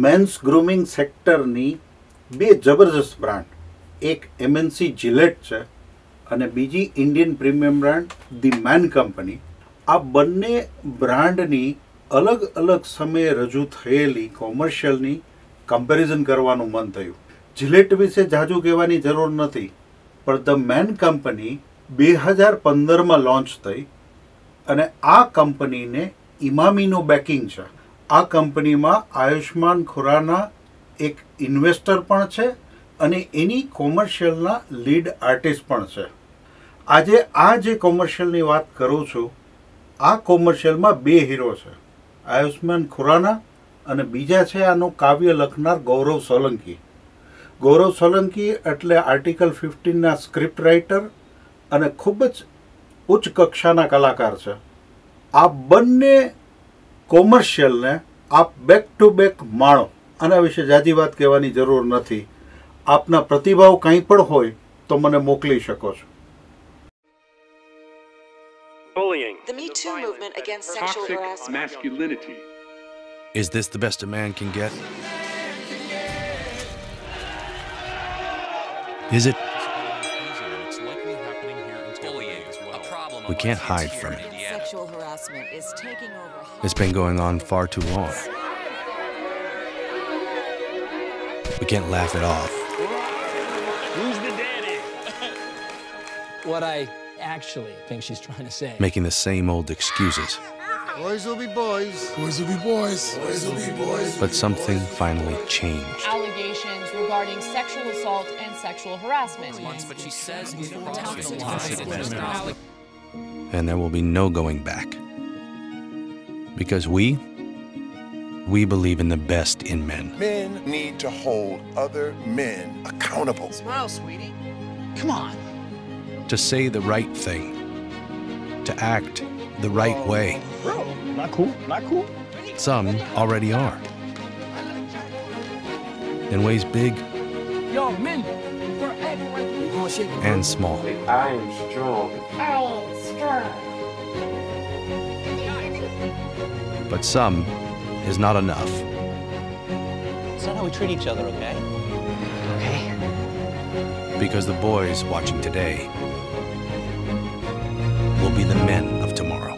Men's grooming સેક્ટરની બે જબરજસ્ત brand, એક MNC જિલેટ છે અને બીજી Indian premium brand The Man Company. આ બંને બ્રાન્ડની અલગ અલગ સમયે રજૂ થયેલી કોમર્શિયલની કમ્પેરિઝન કરવાનું મન થયું. જિલેટ વિશે જાજુ કહેવાની જરૂર નથી, પણ ધ મેન કંપની 2015માં લોન્ચ થઈ અને આ કંપનીને ઇમામીનું બેકિંગ છે. આ કંપનીમાં આયુષ્માન ખુરાના એક ઇન્વેસ્ટર પણ છે અને એની કોમર્શિયલના લીડ આર્ટિસ્ટ પણ છે. આજે આ જે કોમર્શિયલની વાત કરું છું, આ કોમર્શિયલમાં બે હીરો છે, આયુષ્માન ખુરાના અને બીજા છે આનું કાવ્ય લખનાર ગૌરવ સોલંકી. ગૌરવ સોલંકી એટલે આર્ટિકલ 15ના સ્ક્રિપ્ટ રાઇટર અને ખૂબ જ ઉચ્ચ કક્ષાના કલાકાર છે. આ બંને કોમર્શિયલને આપ બેક ટુ બેક માણો. આના વિશે જાજી વાત કહેવાની જરૂર નથી. આપના પ્રતિભાવ કંઈ પણ હોય તો મને મોકલી શકો છો. Bullying. The Me Too movement against sexual Toxic harassment. masculinity. Is this the best a man can get? Is it? We can't hide from it. Sexual harassment is taking over. It's been going on far too long. We can't laugh it off. Who's the daddy? What I actually think she's trying to say. Making the same old excuses. Boys will be boys. Boys will be boys. Boys will be boys. But something finally changed. Allegations regarding sexual assault and sexual harassment. But she says And there will be no going back. Because we believe in the best in men. Men need to hold other men accountable. Smile, sweetie. Come on. To say the right thing. To act the right way. Bro, not cool. Not cool. Some already are. In ways big Yo, men, we're acting like we gonna shake it. and small. I am strong. But some is not enough. It's not how we treat each other, okay? Okay. Because the boys watching today will be the men of tomorrow.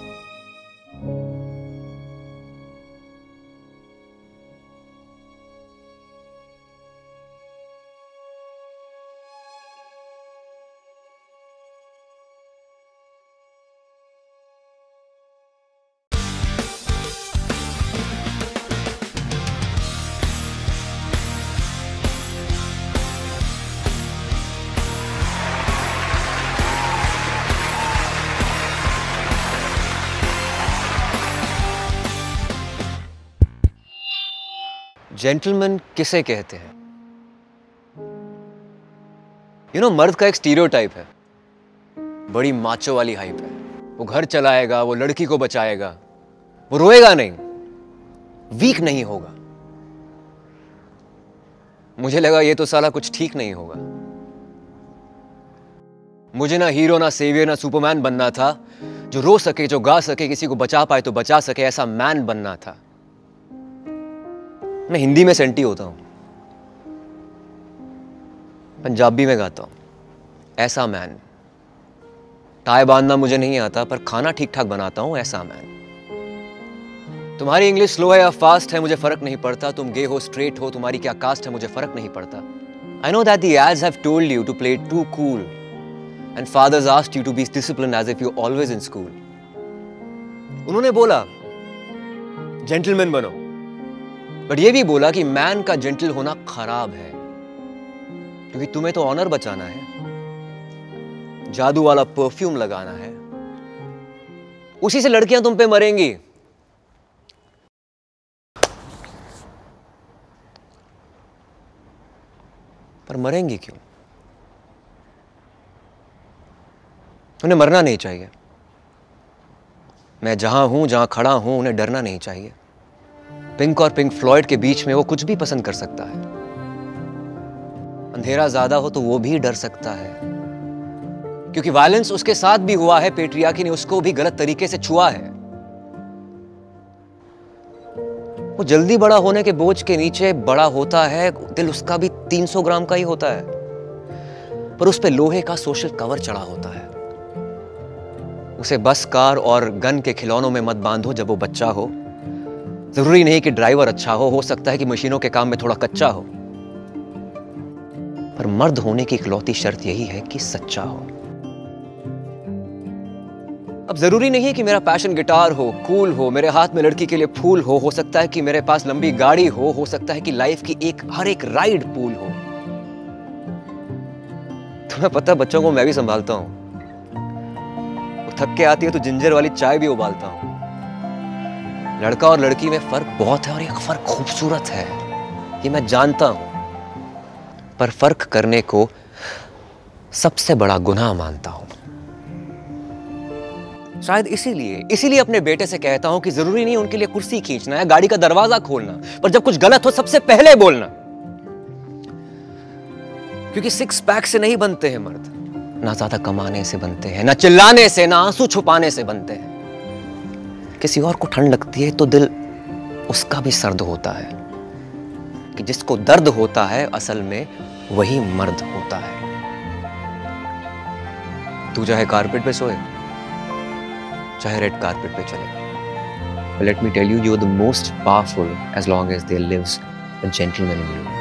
Gentleman किसे कहते हैं? मर्द का एक stereotype है, बड़ी macho वाली hype है. वो घर चलाएगा, वो लड़की को बचाएगा, वो रोएगा नहीं, वीक नहीं होगा. मुझे लगा ये तो साला कुछ ठीक नहीं होगा. मुझे ना हीरो, ना सेवियर, ना सुपरमैन बनना था, जो रो सके, जो गा सके, किसी को बचा पाए तो बचा सके, ऐसा मैन बनना था. मैं हिंदी में सेंटी होता हूं, पंजाबी में गाता हूं, ऐसा मैन. टाई बांधना मुझे नहीं आता, पर खाना ठीक ठाक बनाता हूं, ऐसा मैन. तुम्हारी इंग्लिश स्लो है या फास्ट है मुझे फर्क नहीं पड़ता. तुम गे हो, स्ट्रेट हो, तुम्हारी क्या कास्ट है मुझे फर्क नहीं पड़ता. I know that the ads have told you to play too cool and fathers asked you to be disciplined as if you always in school. उन्होंने बोला जेंटलमैन बनो, बट ये भी बोला कि मैन का जेंटल होना खराब है, क्योंकि तुम्हें तो ऑनर बचाना है, जादू वाला परफ्यूम लगाना है, उसी से लड़कियां तुम पे मरेंगी. पर मरेंगी क्यों? उन्हें मरना नहीं चाहिए. मैं जहां हूं, जहां खड़ा हूं, उन्हें डरना नहीं चाहिए. पिंक और पिंक फ्लॉयड के बीच में वो कुछ भी पसंद कर सकता है. अंधेरा ज्यादा हो तो वो भी डर सकता है, क्योंकि वायलेंस उसके साथ भी हुआ है. पेट्रियार्की ने उसको भी गलत तरीके से छुआ है. वो जल्दी बड़ा होने के बोझ के नीचे बड़ा होता है, दिल उसका भी 300 ग्राम का ही होता है, पर उस पे लोहे का सोशल कवर चढ़ा होता है। उसे बस, कार और गन के खिलौनों में मत बांधो जब वो बच्चा हो। जरूरी नहीं कि ड्राइवर अच्छा हो सकता है कि मशीनों के काम में थोड़ा कच्चा हो, पर मर्द होने की इकलौती शर्त यही है कि सच्चा हो। अब जरूरी नहीं है कि मेरा पैशन गिटार हो, कूल हो, मेरे हाथ में लड़की के लिए फूल हो सकता है कि मेरे पास लंबी गाड़ी हो सकता है कि लाइफ की हर एक राइड पूल हो। तुम्हें पता है बच्चों को मैं भी संभालता हूं, वो थक के आती है तो जिंजर वाली चाय भी उबालता हूं। लड़का और लड़की में फर्क बहुत है और ये फर्क खूबसूरत है, ये मैं जानता हूं, पर फर्क करने को सबसे बड़ा गुनाह मानता हूं। शायद इसीलिए अपने बेटे से कहता हूं कि जरूरी नहीं उनके लिए कुर्सी खींचना है, गाड़ी का दरवाजा खोलना, पर जब कुछ गलत हो सबसे पहले बोलना। क्योंकि 6 पैक से नहीं बनते हैं मर्द, ना ज्यादा कमाने से बनते हैं, ना चिल्लाने से, ना आंसू छुपाने से बनते हैं। किसी और को ठंड लगती है तो दिल उसका भी सर्द होता है, कि जिसको दर्द होता है असल में वही मर्द होता है। तू चाहे कारपेट पे सोए, चाहे रेड कारपेट पे चले, let me tell you, you are the most powerful as long as there lives a gentleman in you.